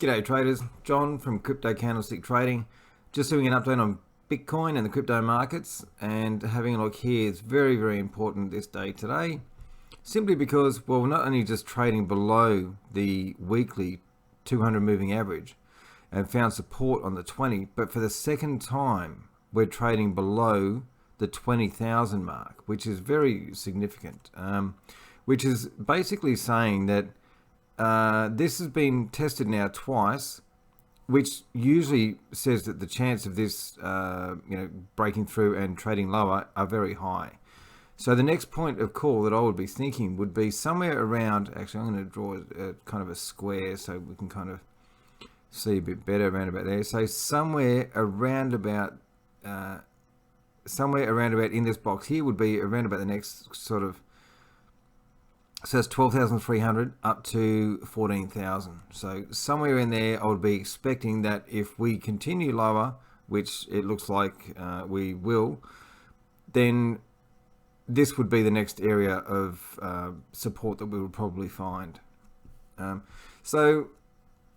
G'day traders, John from Crypto Candlestick Trading. Just doing an update on Bitcoin and the crypto markets and having a look here. It's very, very important this day today. Simply because, well, we're not only just trading below the weekly 200 moving average and found support on the 20, but for the second time, we're trading below the 20,000 mark, which is very significant, which is basically saying that this has been tested now twice, which usually says that the chance of this, breaking through and trading lower are very high. So the next point of call that I would be thinking would be somewhere around. Actually, I'm going to draw a kind of a square so we can kind of see a bit better around about there. So somewhere around about in this box here would be around about the next sort of. So it's 12,300 up to 14,000. So somewhere in there, I would be expecting that if we continue lower, which it looks like we will, then this would be the next area of support that we would probably find. So,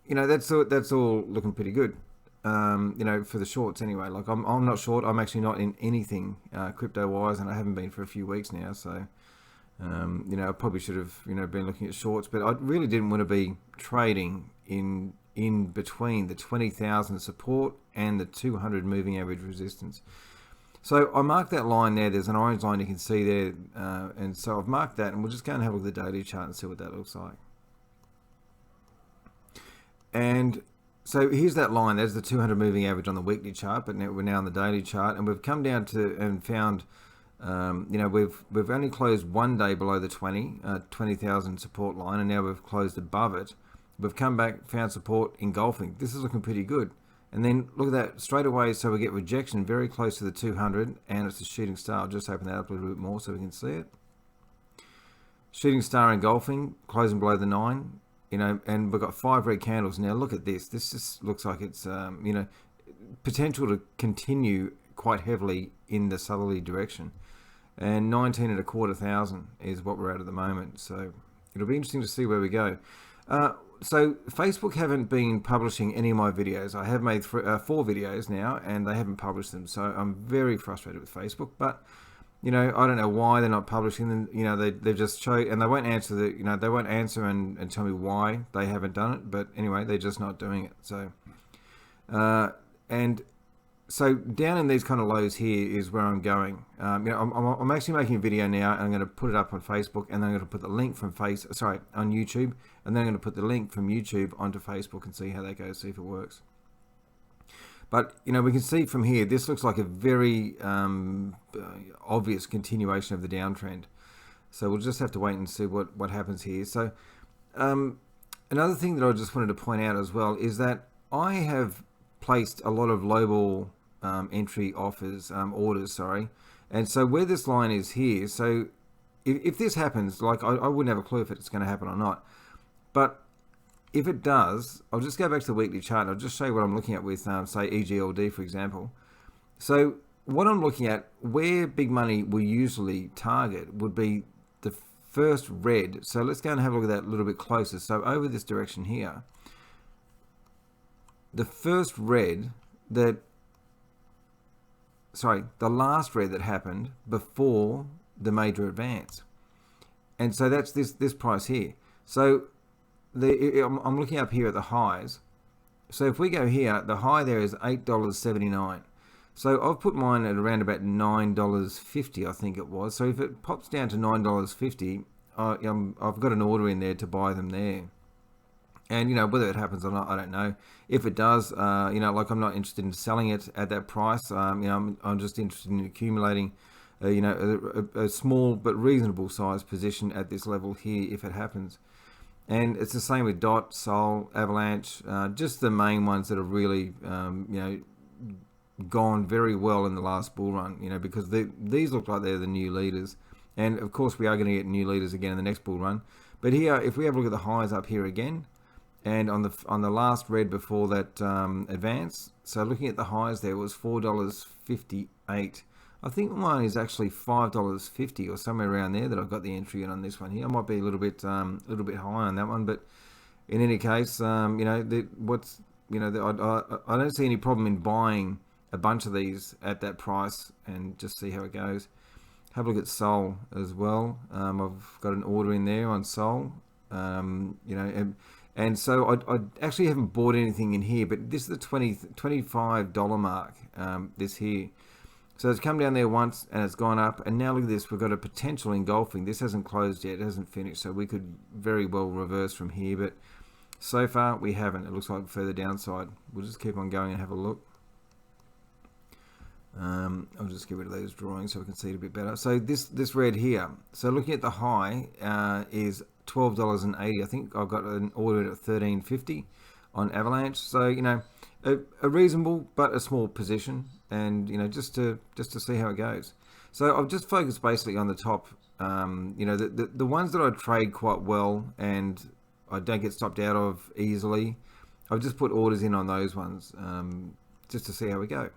that's all looking pretty good. For the shorts anyway. Like I'm not short. I'm actually not in anything crypto-wise, and I haven't been for a few weeks now. So. I probably should have, been looking at shorts, but I really didn't want to be trading in between the 20,000 support and the 200 moving average resistance. So I marked that line there. There's an orange line you can see there, and so I've marked that, and we'll just go and have a look at the daily chart and see what that looks like. And so here's that line. There's the 200 moving average on the weekly chart, but now we're on the daily chart, and we've come down to and found. We've only closed one day below the 20,000 support line, and now we've closed above it. We've come back, found support engulfing. This is looking pretty good. And then look at that straight away. So we get rejection very close to the 200, and it's a shooting star. I'll just open that up a little bit more so we can see it. Shooting star engulfing, closing below the 9. And we've got 5 red candles. Now look at this. This just looks like it's potential to continue quite heavily in the southerly direction. And 19,250 is what we're at the moment. So it'll be interesting to see where we go. So Facebook haven't been publishing any of my videos. I have made 4 videos now, and they haven't published them. So I'm very frustrated with Facebook. But I don't know why they're not publishing them. They've just showed, and they won't answer they won't answer and tell me why they haven't done it. But anyway, they're just not doing it. So So down in these kind of lows here is where I'm going. I'm actually making a video now, and I'm going to put it up on Facebook, and then I'm going to put the link from on YouTube, and then I'm going to put the link from YouTube onto Facebook and see how that goes, see if it works. But we can see from here, this looks like a very obvious continuation of the downtrend. So we'll just have to wait and see what happens here. So another thing that I just wanted to point out as well is that I have placed a lot of lowball entry orders, and so where this line is here, so if this happens, like I wouldn't have a clue if it's going to happen or not, but if it does, I'll just go back to the weekly chart and I'll just show you what I'm looking at with say EGLD, for example. So what I'm looking at, where big money will usually target, would be the first red. So let's go and have a look at that a little bit closer. So over this direction here, the first red the last red that happened before the major advance. And so that's this price here. So I'm looking up here at the highs. So if we go here, the high there is $8.79. So I've put mine at around about $9.50, I think it was. So if it pops down to $9.50, I've got an order in there to buy them there. And whether it happens or not, I don't know. If it does, I'm not interested in selling it at that price. I'm just interested in accumulating, a small but reasonable size position at this level here if it happens. And it's the same with DOT, Sol, Avalanche, just the main ones that have really, gone very well in the last bull run. Because these look like they're the new leaders, and of course we are going to get new leaders again in the next bull run. But here, if we have a look at the highs up here again. And on the last red before that advance, so looking at the highs there was $4.58. I think mine is actually $5.50 or somewhere around there that I've got the entry in on this one here. I might be a little bit high on that one, but in any case, I don't see any problem in buying a bunch of these at that price and just see how it goes. Have a look at Sol as well. I've got an order in there on Sol. And so I actually haven't bought anything in here, but this is the $25 mark, this here. So it's come down there once and it's gone up, and now look at this, we've got a potential engulfing. This hasn't closed yet, it hasn't finished, so we could very well reverse from here, but so far we haven't. It looks like further downside. We'll just keep on going and have a look. I'll just get rid of those drawings so we can see it a bit better. So this red here, so looking at the high is $12.80. I think I've got an order at $13.50 on Avalanche. So a reasonable but a small position, and just to see how it goes. So I've just focused basically on the top. The ones that I trade quite well and I don't get stopped out of easily. I've just put orders in on those ones just to see how we go.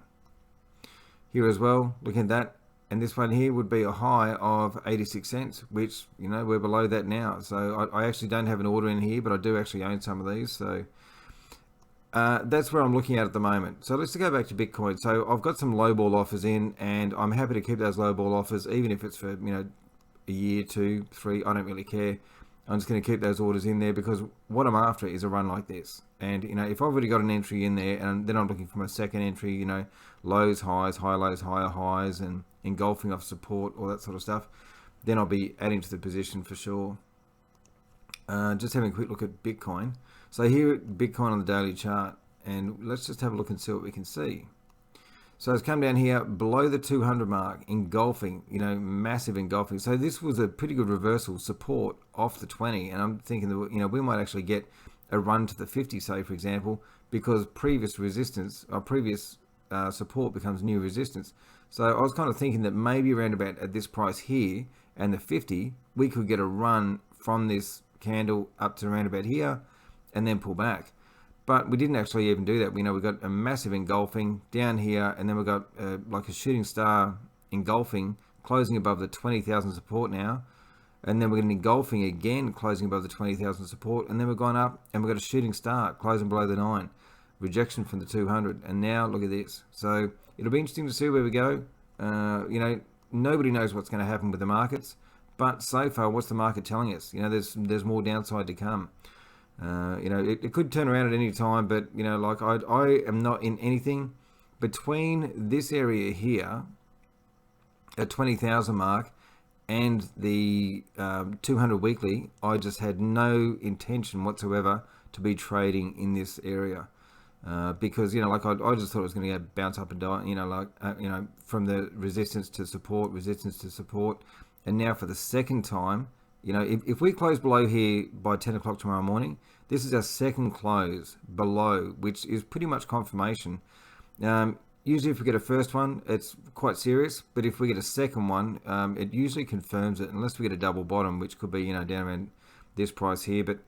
Here as well, looking at that, and this one here would be a high of 86 cents, which we're below that now. So I actually don't have an order in here, but I do actually own some of these. So that's where I'm looking at the moment. So let's go back to Bitcoin. So I've got some low ball offers in, and I'm happy to keep those low ball offers, even if it's for a year, 2, 3. I don't really care. I'm just going to keep those orders in there because what I'm after is a run like this. And if I've already got an entry in there, and then I'm looking for my second entry, lows, highs, high lows, higher highs, and engulfing off support, all that sort of stuff, then I'll be adding to the position for sure. Just having a quick look at Bitcoin. So here at Bitcoin on the daily chart, and let's just have a look and see what we can see. So it's come down here below the 200 mark, engulfing, massive engulfing. So this was a pretty good reversal support off the 20, and I'm thinking that we might actually get a run to the 50, say for example, because previous resistance or previous support becomes new resistance. So I was kind of thinking that maybe around about at this price here and the 50, we could get a run from this candle up to around about here and then pull back. But we didn't actually even do that. We got a massive engulfing down here, and then we got like a shooting star engulfing, closing above the 20,000 support now. And then we're getting engulfing again, closing above the 20,000 support. And then we've gone up and we've got a shooting star, closing below the 9. Rejection from the 200. And now look at this. So it'll be interesting to see where we go. Nobody knows what's going to happen with the markets. But so far, what's the market telling us? There's more downside to come. It could turn around at any time, but I am not in anything between this area here at 20,000 mark and the 200 weekly. I just had no intention whatsoever to be trading in this area because I just thought it was going to go bounce up and down, from the resistance to support, and now for the second time. If we close below here by 10 o'clock tomorrow morning, this is our second close below, which is pretty much confirmation. Usually if we get a first one, it's quite serious, but if we get a second one, it usually confirms it, unless we get a double bottom, which could be, down around this price here, but,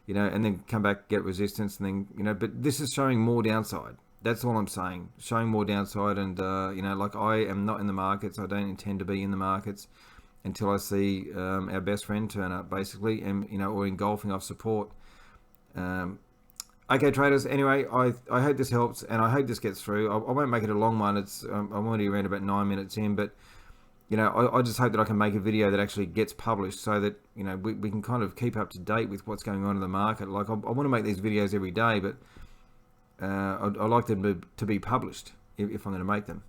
and then come back, get resistance, and then, but this is showing more downside. That's all I'm saying, showing more downside, and, I am not in the markets. I don't intend to be in the markets until I see our best friend turn up, basically, and or engulfing off support. Okay, traders. Anyway, I hope this helps, and I hope this gets through. I won't make it a long one. I'm already around about 9 minutes in, but I just hope that I can make a video that actually gets published, so that we can kind of keep up to date with what's going on in the market. Like I want to make these videos every day, but I'd like them to be published if I'm going to make them.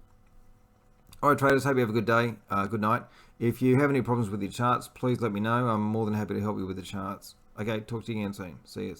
All right, traders, hope you have a good day, good night. If you have any problems with your charts, please let me know. I'm more than happy to help you with the charts. Okay, talk to you again soon. See you.